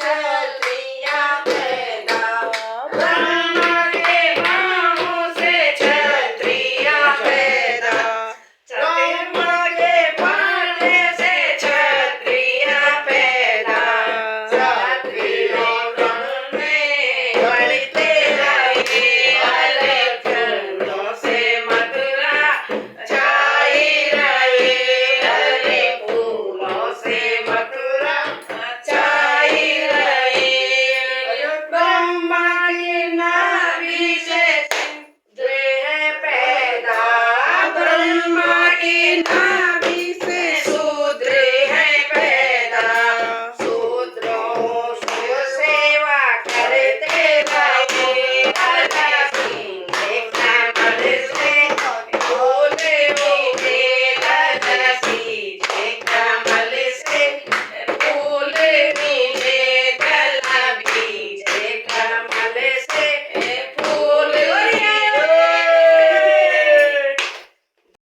छत्रिया पैदा ब्रह्मा के बाहों से छत्रिया पैदा ब्रह्मा के पाले से छत्रिया पैदा क्षत्रियों रण में बढ़ते रहे अलग फूलों से मथुरा छाई रहे हरे फूलों से मथुरा छाई रहे ब्रह्मा की नाभि से इंद्र है पैदा ब्रह्मा की नाभि